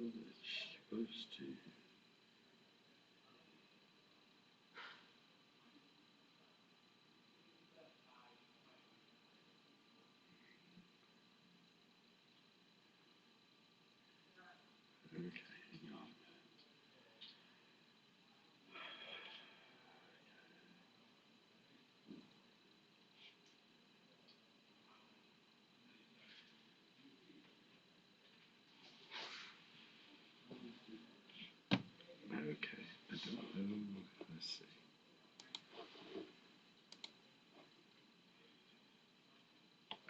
it's supposed to. Okay, hang on. Okay, I don't know. Let's see.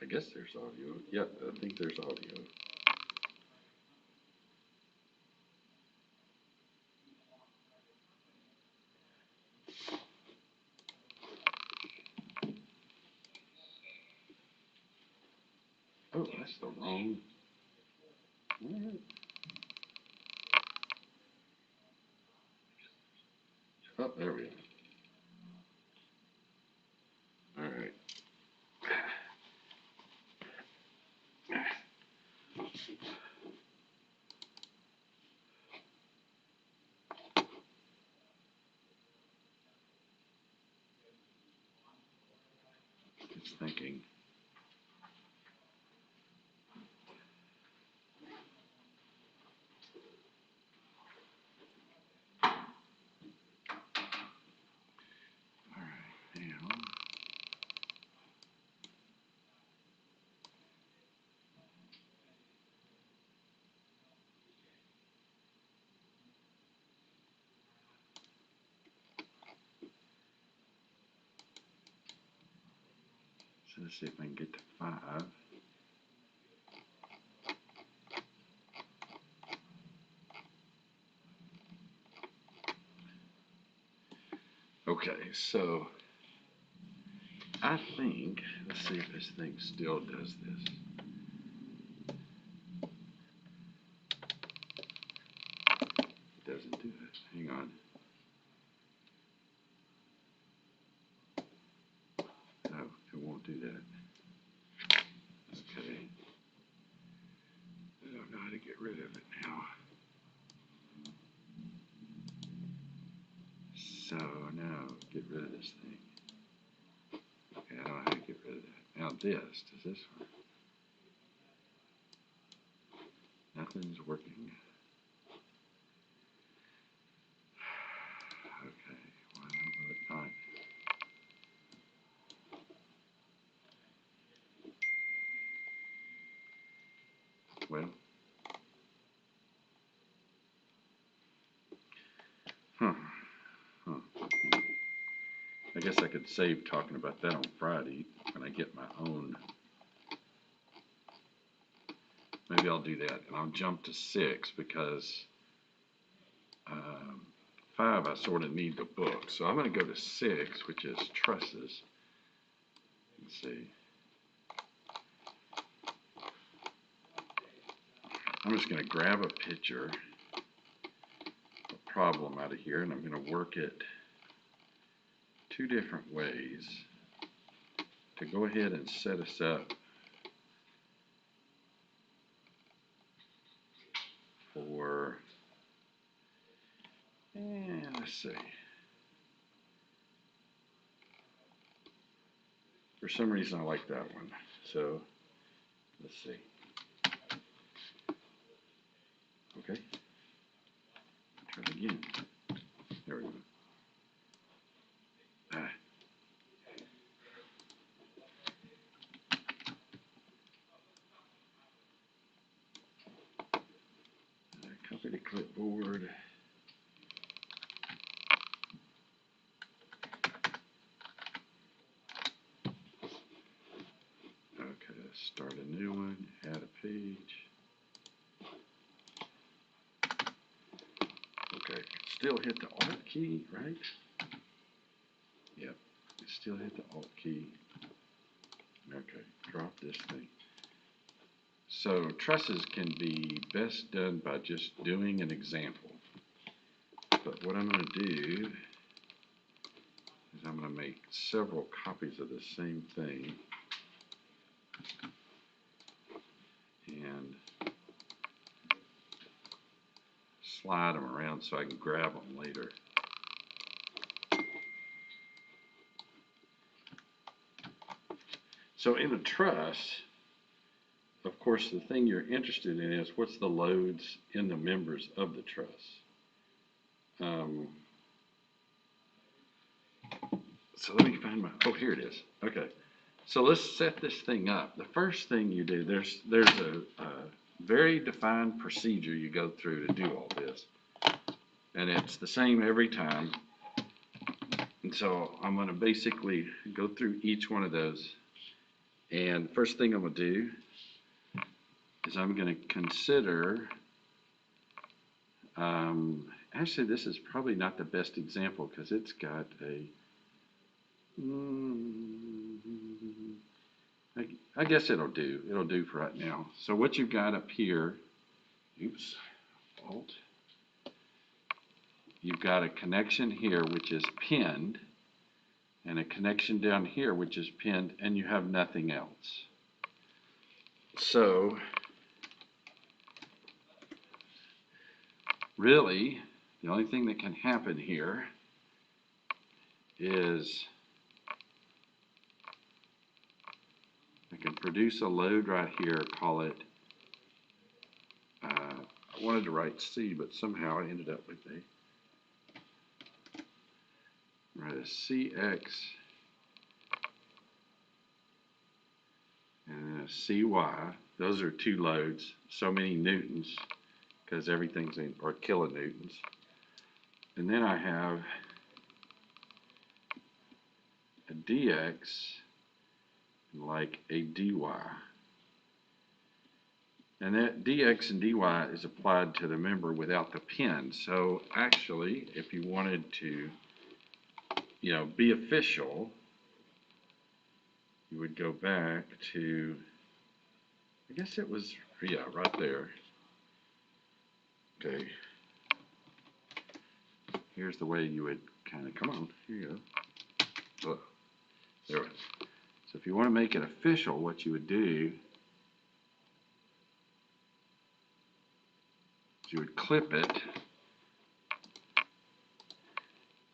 I guess there's audio. Yep, I think there's audio. Oh, that's the wrong. What? Oh, there we go. All right. It's thinking. All right, now. So let's see if I can get to 5. Okay, so I think, let's see if this thing still does this. It doesn't do it. Hang on. No, it won't do that. Okay. I don't know how to get rid of it now. So now, get rid of this thing. Okay, I don't know how to get rid of that. Now this, does this work? Nothing's working. Okay, why will it not? Well, huh, huh. I guess I could save talking about that on Friday when I get my own. Maybe I'll do that, and I'll jump to 6 because 5 I sort of need the book. So I'm going to go to 6, which is trusses. Let's see. I'm just going to grab a picture, a problem out of here, and I'm going to work it 2 different ways to go ahead and set us up for, and let's see. For some reason I like that one. So let's see. Okay. Try it again. There we go. Ah. Copy to clipboard. Okay, let's start a new one, add a page. Okay, still hit the Alt key, right? Yep, still hit the Alt key. Okay, drop this thing. So trusses can be best done by just doing an example. But what I'm going to do is I'm going to make several copies of the same thing. And slide them around so I can grab them later. So in a trust, of course, the thing you're interested in is what's the loads in the members of the trust. So let me find my, oh, here it is. Okay. So let's set this thing up. The first thing you do, there's a very defined procedure you go through to do all this. And it's the same every time. And so I'm going to basically go through each one of those. And the first thing I'm going to do is I'm going to consider, actually this is probably not the best example because it's got a, I guess it'll do for right now. So what you've got up here, oops, Alt, you've got a connection here which is pinned, and a connection down here which is pinned, and you have nothing else. So really, the only thing that can happen here is I can produce a load right here, call it, I wanted to write C, but somehow I ended up with a CX and a CY. Those are two loads, so many newtons, because everything's in, or kilonewtons. And then I have a DX like a DY. And that DX and DY is applied to the member without the pin. So actually, if you wanted to, be official, you would go back to, I guess it was, yeah, right there. Okay. Here's the way you would kind of, come on, here you go. Oh, there it is. So if you want to make it official, what you would do is you would clip it,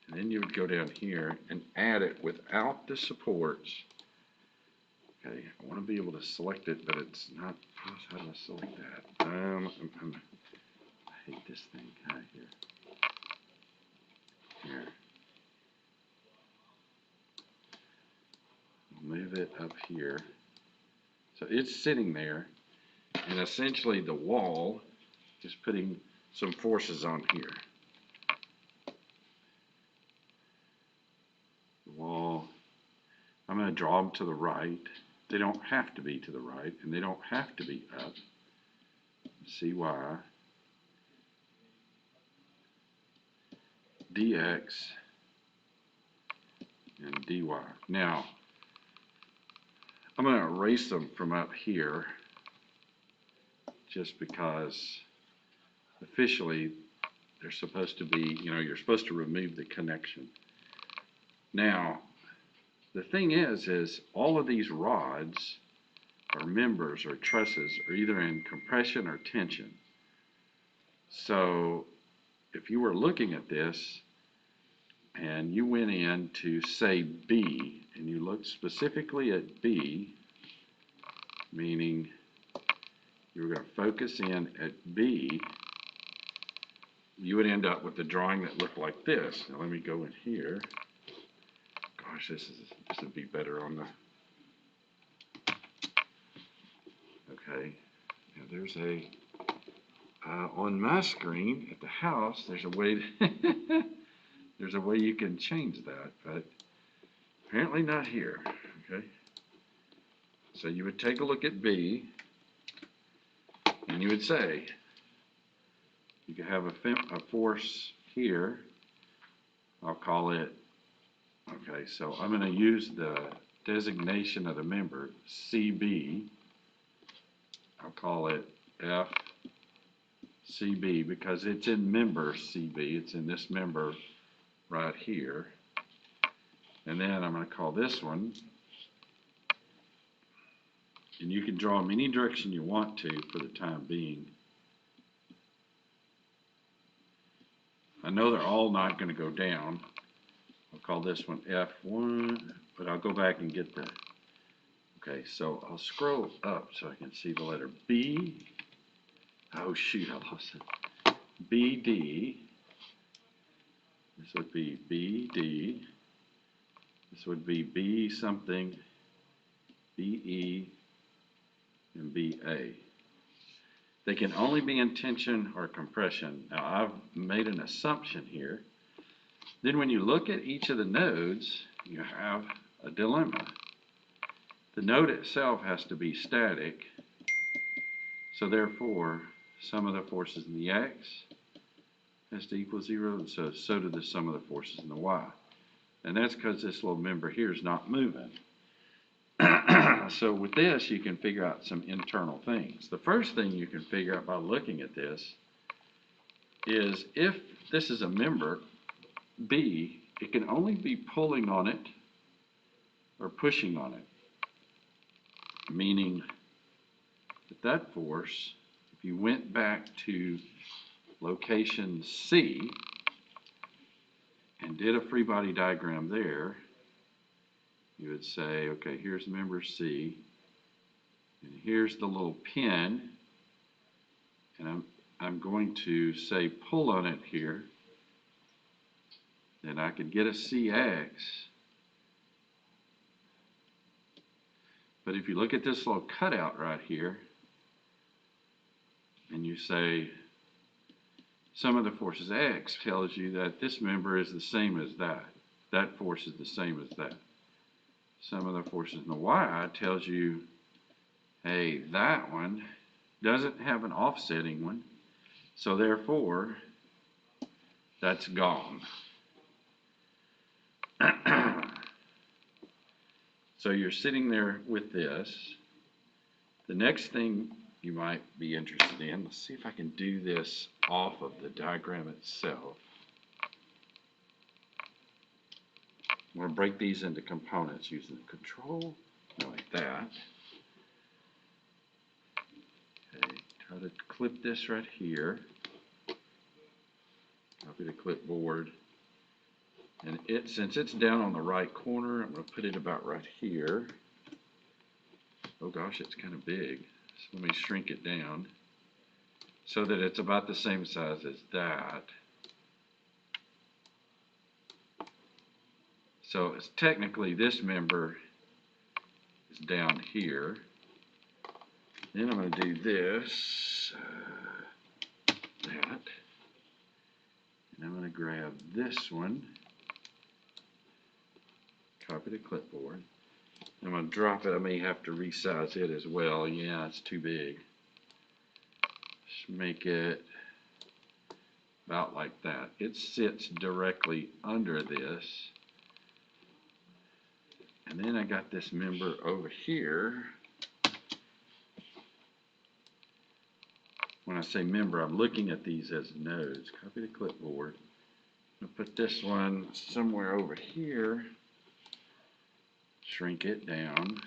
and then you would go down here and add it without the supports. Okay, I want to be able to select it, but it's not, how do I select that? I hate this thing, here. Move it up here. So it's sitting there, and essentially the wall is putting some forces on here. The wall, I'm going to draw them to the right. They don't have to be to the right, and they don't have to be up. CY, DX, and DY. Now, I'm going to erase them from up here just because officially they're supposed to be, you're supposed to remove the connection. Now, the thing is all of these rods or members or trusses are either in compression or tension. So if you were looking at this and you went in to say B and you looked specifically at B, meaning you were going to focus in at B, you would end up with the drawing that looked like this. Now let me go in here. Gosh, this would be better on the, okay. Now there's a, on my screen at the house, there's a way to there's a way you can change that, but apparently not here, okay? So you would take a look at B, and you would say, you could have a force here, I'll call it, okay, so I'm going to use the designation of the member, CB, I'll call it FCB, because it's in member CB, it's in this member right here. And then I'm going to call this one, and you can draw them any direction you want to for the time being. I know they're all not going to go down. I'll call this one F1, but I'll go back and get the, okay, so I'll scroll up so I can see the letter B. Oh shoot, I lost it. BD. This would be BD. This would be B something, BE, and BA. They can only be in tension or compression. Now I've made an assumption here. Then when you look at each of the nodes, you have a dilemma. The node itself has to be static, so therefore sum of the forces in the x has to equal 0, and so do the sum of the forces in the y. And that's because this little member here is not moving. So with this, you can figure out some internal things. The first thing you can figure out by looking at this is if this is a member, B, it can only be pulling on it or pushing on it. Meaning that force, if you went back to location C and did a free body diagram there, you would say, okay, here's member C, and here's the little pin, and I'm going to say pull on it here, then I could get a CX. But if you look at this little cutout right here, and you say sum of the forces X tells you that this member is the same as that. That force is the same as that. Sum of the forces in the Y tells you, hey, that one doesn't have an offsetting one, so therefore, that's gone. So you're sitting there with this. The next thing you might be interested in, let's see if I can do this off of the diagram itself. I'm going to break these into components using the control, like that. Okay, try to clip this right here. Copy the clipboard. And since it's down on the right corner, I'm going to put it about right here. Oh gosh, it's kind of big. So let me shrink it down so that it's about the same size as that. So it's technically this member is down here. Then I'm going to do this, that, and I'm going to grab this one, copy the clipboard. I'm going to drop it. I may have to resize it as well. Yeah, it's too big. Just make it about like that. It sits directly under this. And then I got this member over here. When I say member, I'm looking at these as nodes. Copy the clipboard. I'm going to put this one somewhere over here. Shrink it down.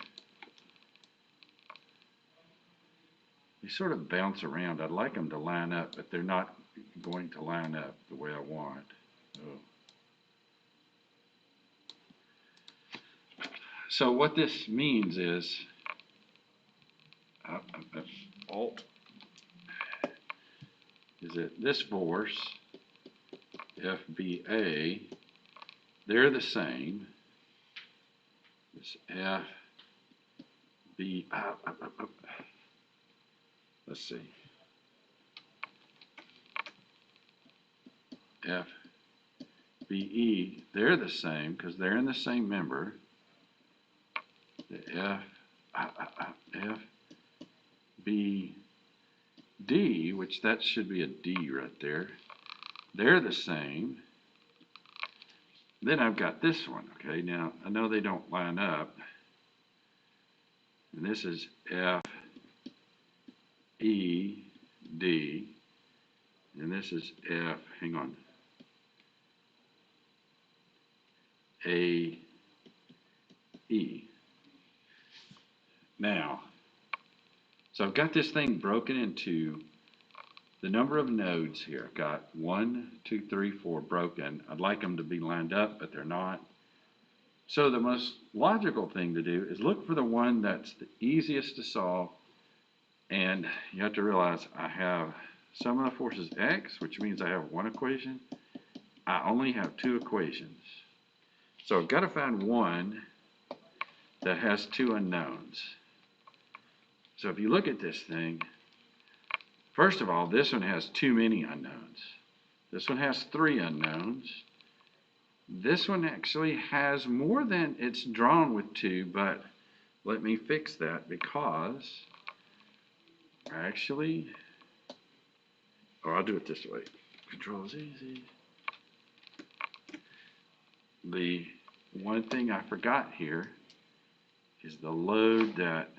They sort of bounce around. I'd like them to line up, but they're not going to line up the way I want. Oh. So what this means is, Alt, is that this force, FBA, they're the same. This FB, let's see, FBE, they're the same because they're in the same member. The FBD, which that should be a D right there, they're the same. Then I've got this one, okay? Now, I know they don't line up. And this is FED. And this is hang on, AE. Now, so I've got this thing broken into the number of nodes here. I've got 1, 2, 3, 4 broken. I'd like them to be lined up, but they're not. So the most logical thing to do is look for the one that's the easiest to solve. And you have to realize I have sum of the forces x, which means I have one equation. I only have two equations. So I've got to find one that has two unknowns. So if you look at this thing, first of all, this one has too many unknowns. This one has three unknowns. This one actually has more than it's drawn with two, but let me fix that because actually, I'll do it this way. Control Z. The one thing I forgot here is the load that,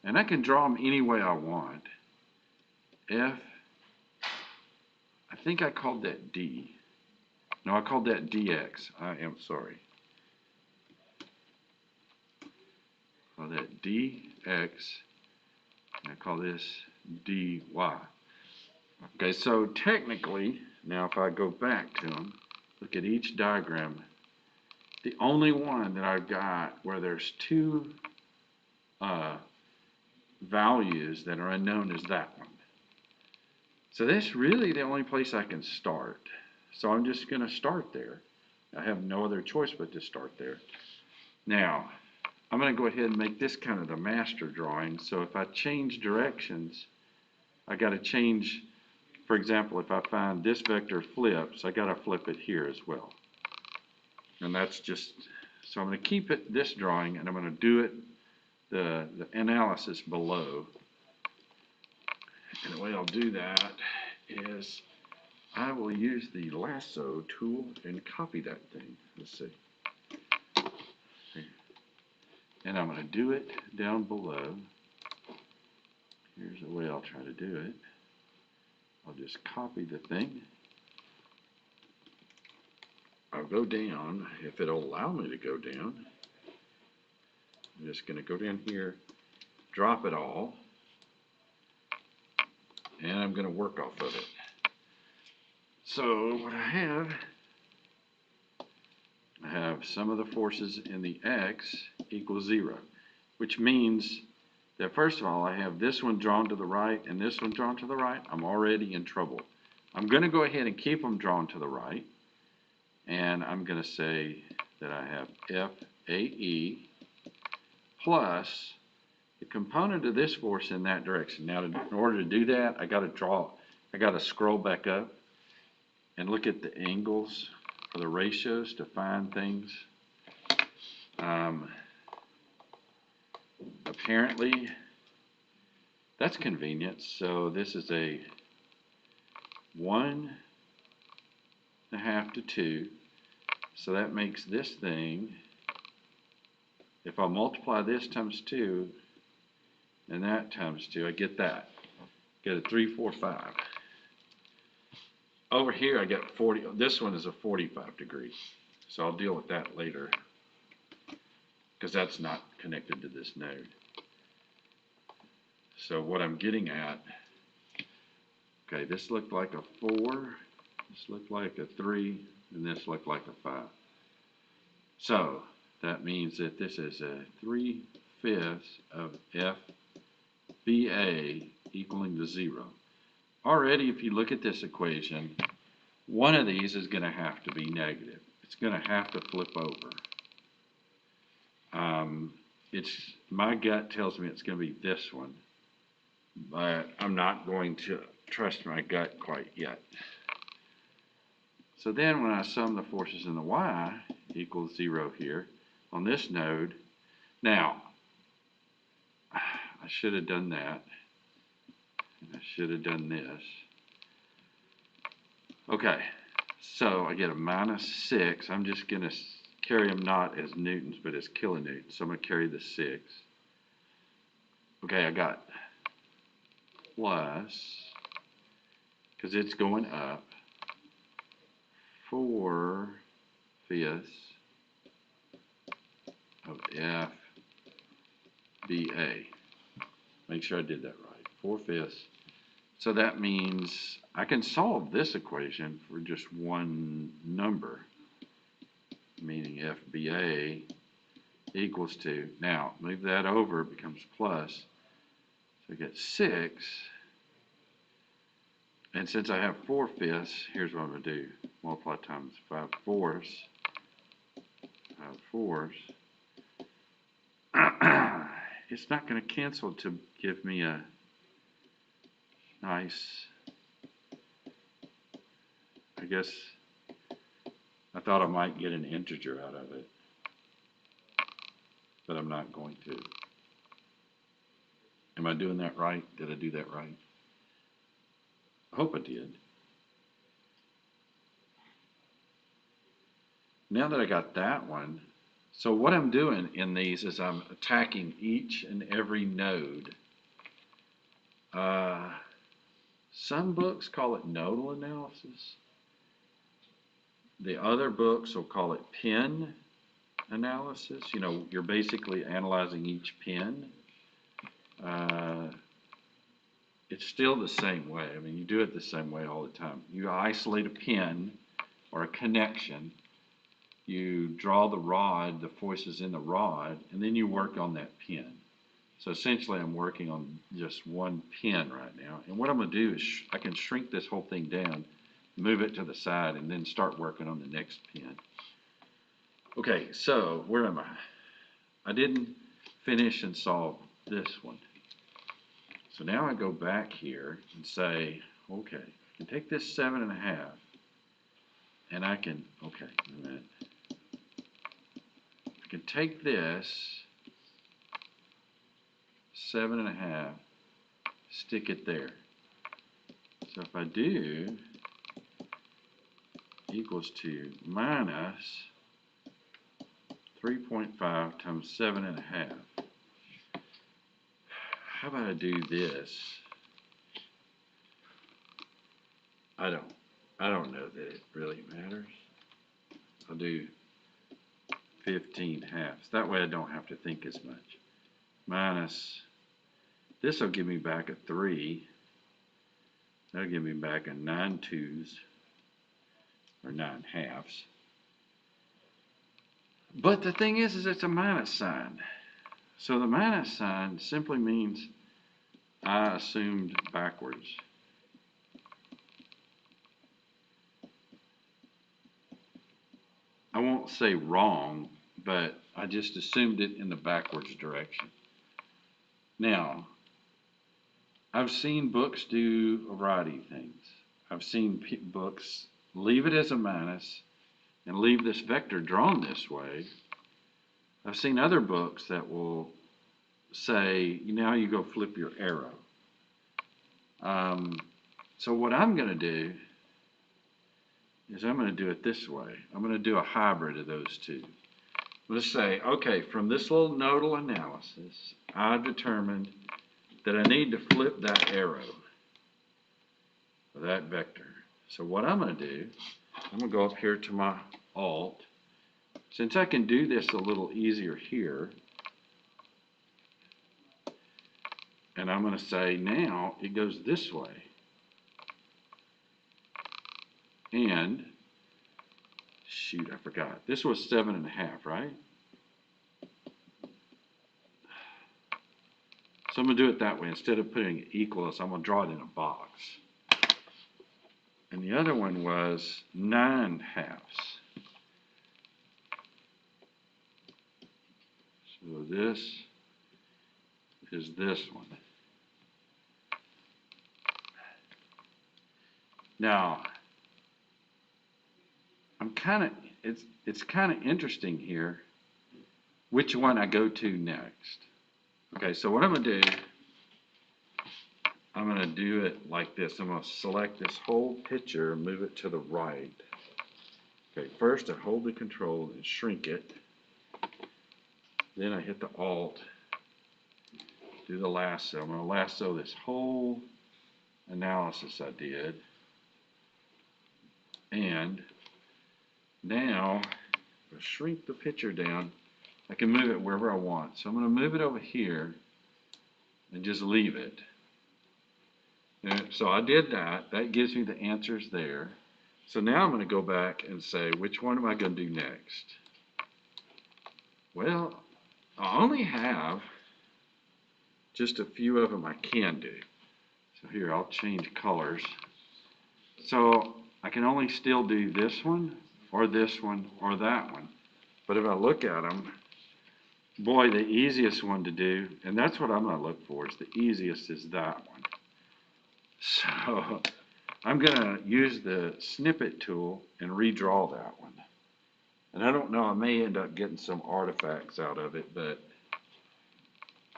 and I can draw them any way I want. F, I think I called that D. No, I called that DX. I am sorry. Call that DX, and I call this DY. Okay, so technically, now if I go back to them, look at each diagram. The only one that I've got where there's two values that are unknown is that one. So that's really the only place I can start. So I'm just going to start there. I have no other choice but to start there. Now, I'm going to go ahead and make this kind of the master drawing. So if I change directions, I got to change, for example, if I find this vector flips, I got to flip it here as well. And that's just, so I'm going to keep it this drawing, and I'm going to do it the analysis below. And the way I'll do that is I will use the lasso tool and copy that thing. Let's see. And I'm going to do it down below. Here's the way I'll try to do it. I'll just copy the thing. I'll go down, if it'll allow me to go down. I'm just going to go down here, drop it all, and I'm going to work off of it. So what I have sum of the forces in the x equals 0, which means that first of all I have this one drawn to the right and this one drawn to the right. I'm already in trouble. I'm going to go ahead and keep them drawn to the right, and I'm going to say that I have FAE plus the component of this force in that direction. Now, in order to do that, I got to scroll back up and look at the angles or the ratios to find things. Apparently, that's convenient. So this is a 1.5 to 2. So that makes this thing, if I multiply this times 2 and that times 2, I get that. Get a 3, 4, 5. Over here I get 40. This one is a 45 degree. So I'll deal with that later because that's not connected to this node. So what I'm getting at, okay, this looked like a 4, this looked like a 3, and this looked like a 5. So that means that this is a 3/5 of FBA equaling to 0. Already, if you look at this equation, one of these is going to have to be negative. It's going to have to flip over. My gut tells me it's going to be this one, but I'm not going to trust my gut quite yet. So then when I sum the forces in the y equals 0 here on this node, now I should have done that. I should have done this. Okay, so I get a -6. I'm just going to carry them not as newtons, but as kilonewtons. So I'm going to carry the 6. Okay, I got plus, because it's going up, 4/5 of FBA. Make sure I did that right. 4/5 So that means I can solve this equation for just one number, meaning FBA equals to, now move that over, it becomes plus, so I get 6, and since I have 4/5, here's what I'm going to do, multiply times 5/4, 5/4, it's not going to cancel to give me a nice, I guess, I thought I might get an integer out of it, but I'm not going to. Am I doing that right? Did I do that right? I hope I did. Now that I got that one, so what I'm doing in these is I'm attacking each and every node. Some books call it nodal analysis. The other books will call it pin analysis. You know, you're basically analyzing each pin. It's still the same way. I mean, you do it the same way all the time. You isolate a pin or a connection. You draw the rod, the forces in the rod, and then you work on that pin. So essentially I'm working on just one pin right now. And what I'm going to do is I can shrink this whole thing down, move it to the side, and then start working on the next pin. Okay, so where am I? I didn't finish and solve this one. So now I go back here and say, okay, I can take this 7.5 and I can, okay, a minute. I can take this 7.5, stick it there. So if I do, equals to minus 3.5 times 7.5. How about I do this? I don't know that it really matters. I'll do 15 halves. That way I don't have to think as much. Minus, this will give me back a 3. That'll give me back a 9 twos, or 9 halves. But the thing is it's a minus sign. So the minus sign simply means I assumed backwards. I won't say wrong, but I just assumed it in the backwards direction. Now, I've seen books do a variety of things. I've seen books leave it as a minus and leave this vector drawn this way. I've seen other books that will say, now you go flip your arrow. So what I'm going to do is I'm going to do it this way. I'm going to do a hybrid of those two. Let's say, okay, from this little nodal analysis, I've determined that I need to flip that arrow, or that vector. So what I'm going to do, I'm going to go up here to my Alt. Since I can do this a little easier here, and I'm going to say now it goes this way. And, shoot, I forgot. This was 7.5, right? So I'm going to do it that way. Instead of putting equals, I'm going to draw it in a box. And the other one was 9 halves. So this is this one. Now, it's kind of interesting here which one I go to next. Okay, so what I'm going to do, I'm going to do it like this. I'm going to select this whole picture and move it to the right. Okay, first I hold the control and shrink it. Then I hit the Alt, do the lasso. I'm going to lasso this whole analysis I did. And now, if I shrink the picture down, I can move it wherever I want. So I'm going to move it over here and just leave it. And so I did that. That gives me the answers there. So now I'm going to go back and say, which one am I going to do next? Well, I only have just a few of them I can do. So here, I'll change colors. So I can only still do this one, or this one, or that one. But if I look at them, boy, the easiest one to do, and that's what I'm going to look for, is the easiest is that one. So I'm going to use the snippet tool and redraw that one. And I don't know, I may end up getting some artifacts out of it, but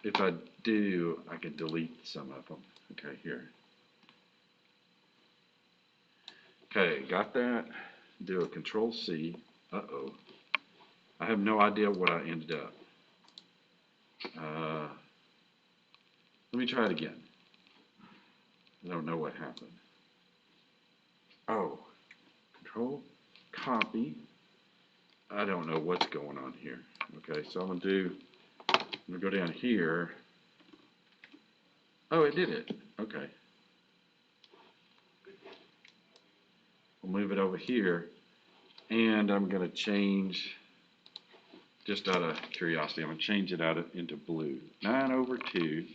if I do, I can delete some of them. Okay, here. Okay, got that. Do a Control C. Uh-oh. I have no idea what I ended up. Let me try it again. I don't know what happened. Oh, Control, copy. I don't know what's going on here. Okay, so I'm gonna go down here. Oh, it did it. Okay. We'll move it over here, and I'm gonna change, just out of curiosity, I'm gonna change it into blue. 9/2.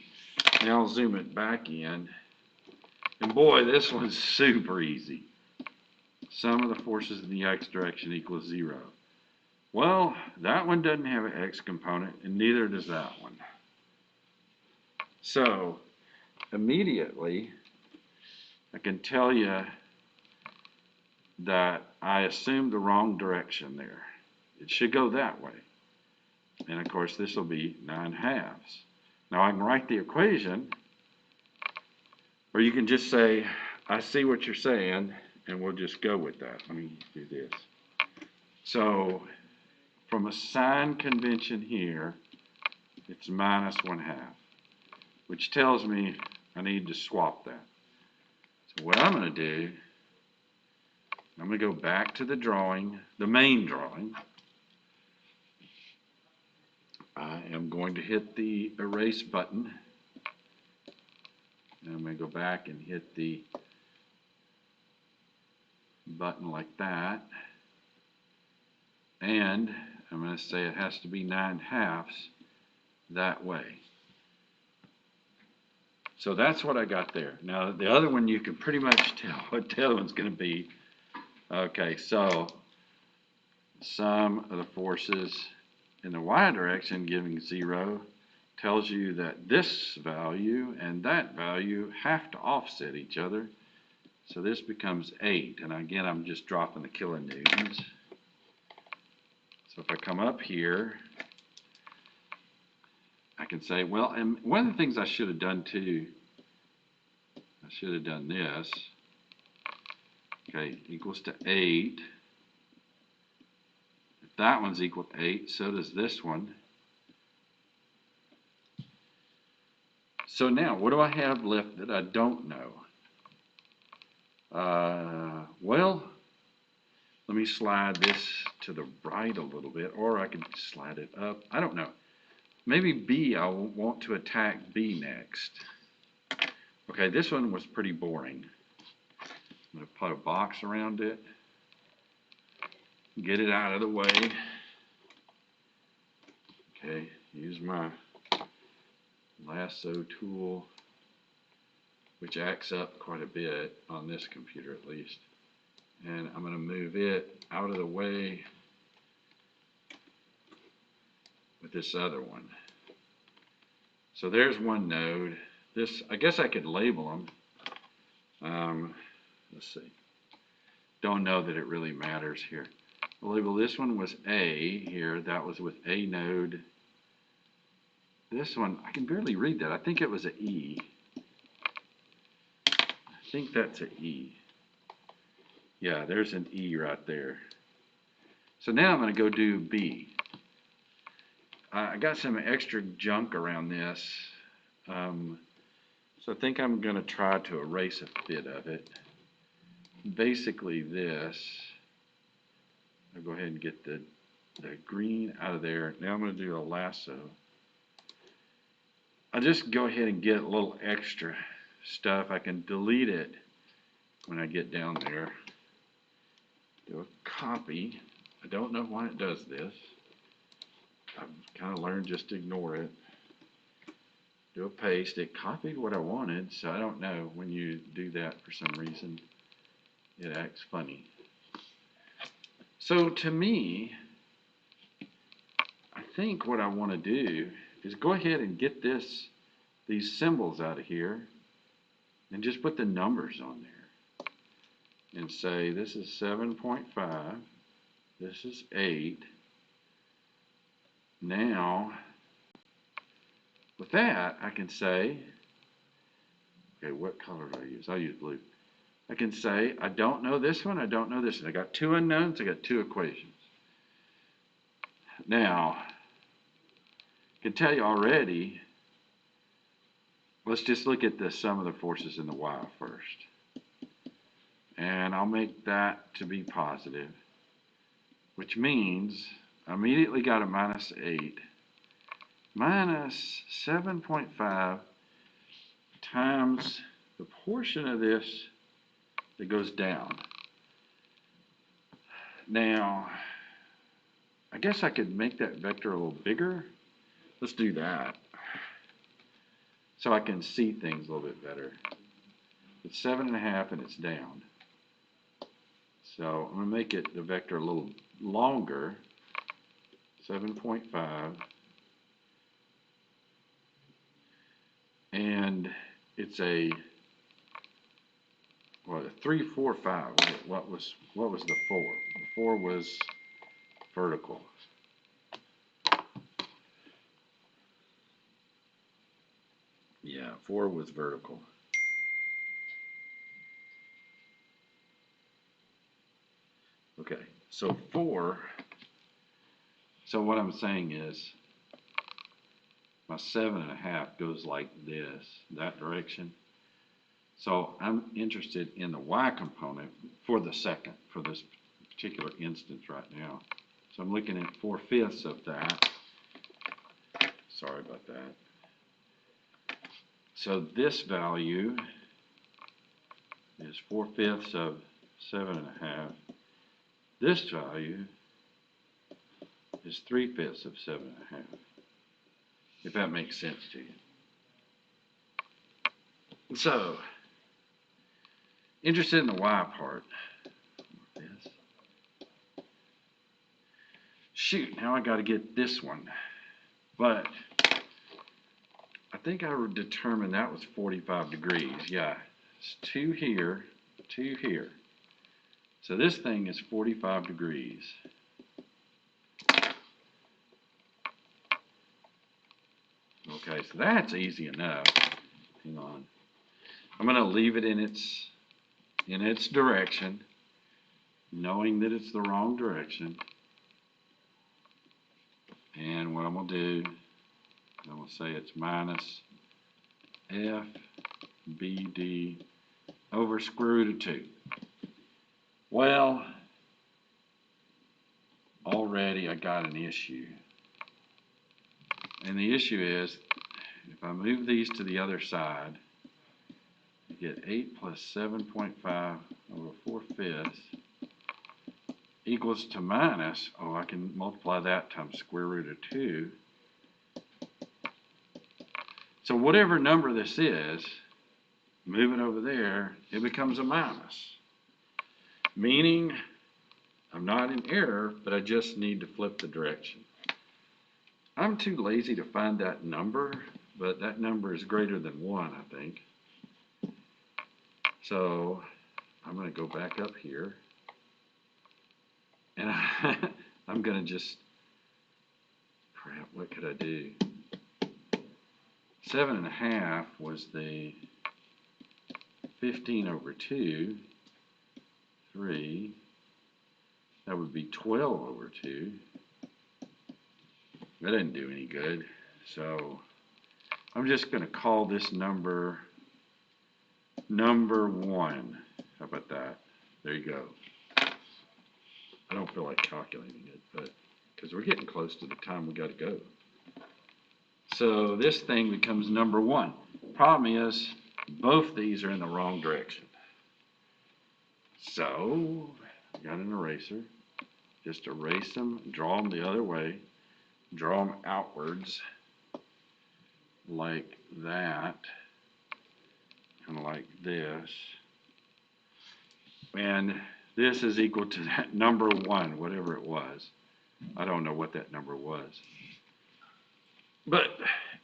Now I'll zoom it back in. And boy, this one's super easy. Sum of the forces in the x direction equals 0. Well, that one doesn't have an x component, and neither does that one. So, immediately, I can tell you that I assumed the wrong direction there. It should go that way. And of course, this will be 9/2. Now I can write the equation, or you can just say, I see what you're saying, and we'll just go with that. Let me do this. So, from a sign convention here, it's -1/2, which tells me I need to swap that. So what I'm going to do, I'm going to go back to the drawing, the main drawing. I am going to hit the erase button. And I'm going to go back and hit the button like that. And I'm going to say it has to be 9/2 that way. So that's what I got there. Now the other one you can pretty much tell what the other one's going to be. Okay, so sum of the forces in the y direction giving 0 tells you that this value and that value have to offset each other. So this becomes 8. And again, I'm just dropping the kilonewtons. So if I come up here, I can say, well, and one of the things I should have done too, I should have done this. Okay, equals to 8. If that one's equal to 8, so does this one. So now, what do I have left that I don't know? Well, let me slide this to the right a little bit, or I could slide it up. I don't know. Maybe B, I want to attack B next. Okay, this one was pretty boring. I'm going to put a box around it, get it out of the way. Okay, use my lasso tool, which acts up quite a bit on this computer at least. And I'm going to move it out of the way with this other one. So there's one node. This, I guess I could label them. Let's see. Don't know that it really matters here. I'll label this one was A here. That was with A node. This one, I can barely read that. I think it was an E. I think that's an E. Yeah, there's an E right there. So now I'm going to go do B. I got some extra junk around this. So I think I'm going to try to erase a bit of it. Basically this. I'll go ahead and get the green out of there. Now I'm going to do a lasso. I'll just go ahead and get a little extra stuff, I can delete it when I get down there. Do a copy. I don't know why it does this. I've kind of learned just to ignore it. Do a paste. It copied what I wanted, so I don't know when you do that for some reason. It acts funny. So to me, I think what I want to do is go ahead and get these symbols out of here and just put the numbers on there and say this is 7.5, this is 8. Now, with that, I can say, okay, what color do I use? I'll use blue. I can say, I don't know this one, I don't know this one. I got two unknowns, I got two equations. Now, I can tell you already, let's just look at the sum of the forces in the y first. And I'll make that to be positive, which means I immediately got a minus 8 minus 7.5 times the portion of this that goes down. Now, I guess I could make that vector a little bigger. Let's do that so I can see things a little bit better. It's 7.5 and it's down. So I'm going to make it the vector a little longer, 7.5. And it's a 3, 4, 5. What was the 4? The 4 was vertical. Yeah, 4 was vertical. Okay, so 4. So what I'm saying is my 7.5 goes like this, that direction. So I'm interested in the y component for the second, for this particular instance right now. So I'm looking at 4/5 of that. Sorry about that. So this value is 4/5 of 7.5. This value is 3/5 of 7.5. If that makes sense to you. So, interested in the y part. Shoot, now I got to get this one. But I think I would determine that was 45 degrees. Yeah, it's 2 here, 2 here. So this thing is 45 degrees. Okay, so that's easy enough. Hang on. I'm going to leave it in its direction, knowing that it's the wrong direction. And what I'm going to do, I'm going to say it's minus FBD over square root of 2. Well, already I got an issue. And the issue is, if I move these to the other side, I get 8 plus 7.5 over 4/5 equals to minus, I can multiply that times square root of 2. So whatever number this is, move it over there, it becomes a minus. Meaning, I'm not in error, but I just need to flip the direction. I'm too lazy to find that number, but that number is greater than 1, I think. So I'm going to go back up here. And I'm going to just, crap, what could I do? 7.5 was the 15 over 2, 3. That would be 12 over 2. That didn't do any good. So I'm just going to call this number 1. How about that? There you go. I don't feel like calculating it, but because we're getting close to the time we got to go. So this thing becomes number 1. Problem is, both these are in the wrong direction. So, got an eraser. Just erase them, draw them the other way, draw them outwards like that, kind of like this. And this is equal to that number 1, whatever it was. I don't know what that number was. But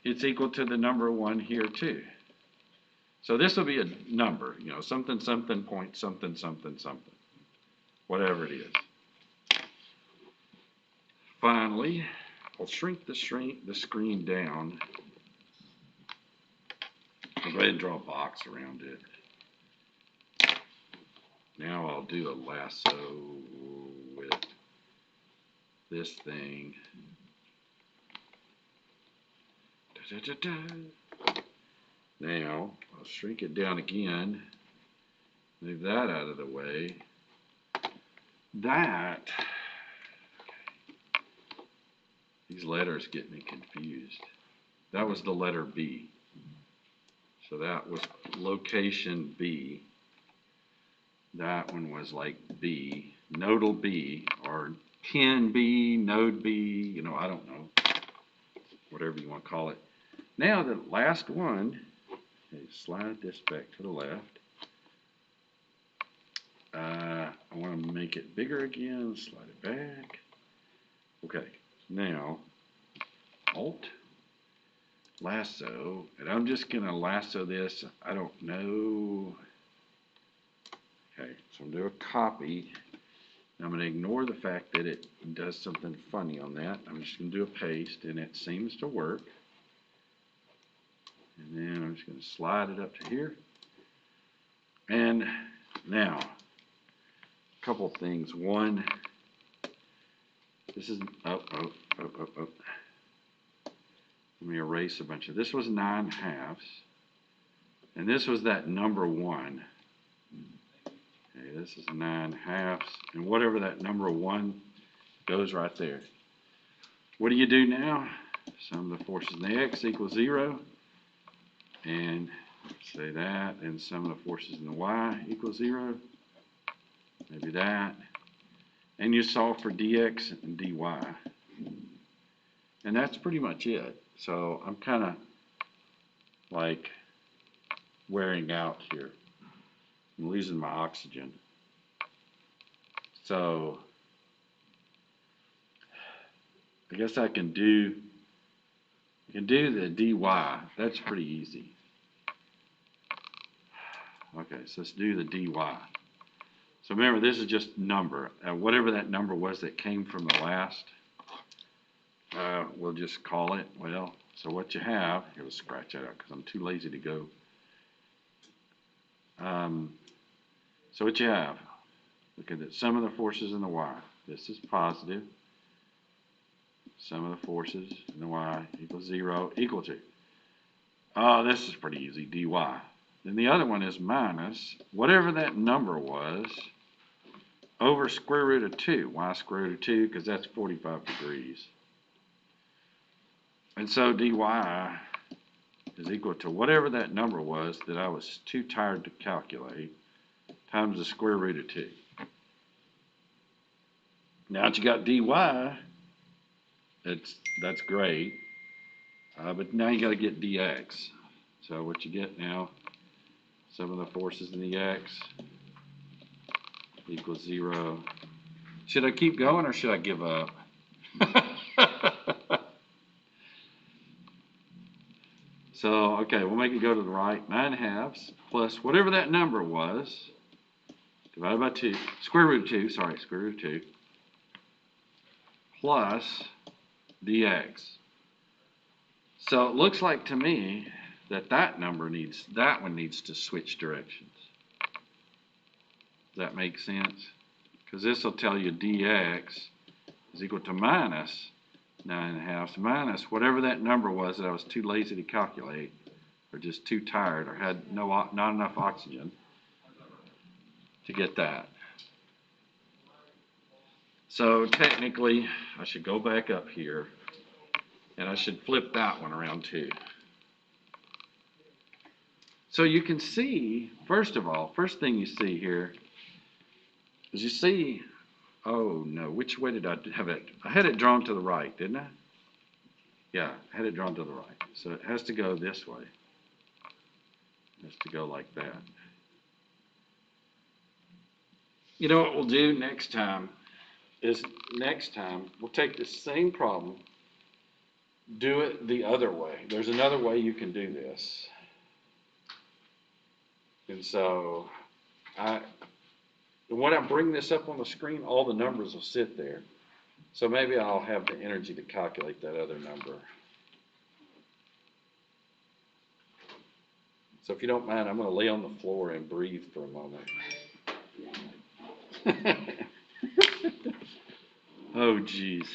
it's equal to the number 1 here too. So this will be a number, you know, something, something, point, something, something, something. Whatever it is. Finally, I'll shrink the screen down. I'll go ahead and draw a box around it. Now I'll do a lasso with this thing. Now I'll shrink it down again. Move that out of the way. These letters get me confused. That was the letter B. So that was location B. That one was like B, nodal B, or pin B, node B, you know, I don't know, whatever you want to call it. Now the last one, okay, slide this back to the left. I want to make it bigger again, slide it back. Okay, now Alt, lasso, and I'm just going to lasso this, I don't know. Okay, so I'm going to do a copy. I'm going to ignore the fact that it does something funny on that. I'm just going to do a paste, and it seems to work. And then I'm just going to slide it up to here. And now, a couple things. One, this is, let me erase a bunch of, this was 9/2. And this was that number 1. Okay, this is 9/2, and whatever that number 1 goes right there. What do you do now? Sum of the forces in the x equals 0, and say that, and sum of the forces in the y equals 0, maybe that, and you solve for dx and dy, and that's pretty much it. So I'm kind of like wearing out here. I'm losing my oxygen. So I guess I can do the dy. That's pretty easy. Okay, so let's do the dy. So remember, this is just number. Whatever that number was that came from the last, we'll just call it, well, so what you have, here, let's scratch that out because I'm too lazy to go. So what you have, look at it, sum of the forces in the y. This is positive. Sum of the forces in the y equals 0, equal to. Oh, this is pretty easy, dy. Then the other one is minus whatever that number was over square root of 2. Why square root of 2? Because that's 45 degrees. And so dy is equal to whatever that number was that I was too tired to calculate times the square root of 2. Now that you got dy, that's great. But now you got to get dx. So what you get now, sum of the forces in the x equals 0. Should I keep going or should I give up? So, okay, we'll make it go to the right. 9/2 plus whatever that number was, divided by 2, square root of 2, sorry, square root of 2, plus dx. So it looks like to me that that one needs to switch directions. Does that make sense? Because this will tell you dx is equal to minus 9/2 minus whatever that number was that I was too lazy to calculate, or just too tired, or had not enough oxygen to get that. So technically, I should go back up here, and I should flip that one around too. So you can see, first of all, first thing you see here is you see, oh no, which way did I have it? I had it drawn to the right, didn't I? Yeah, I had it drawn to the right. So it has to go this way. It has to go like that. You know what we'll do next time is we'll take the same problem, do it the other way. There's another way you can do this. And so when I bring this up on the screen, all the numbers will sit there. So maybe I'll have the energy to calculate that other number. So if you don't mind, I'm going to lay on the floor and breathe for a moment. Oh, geez.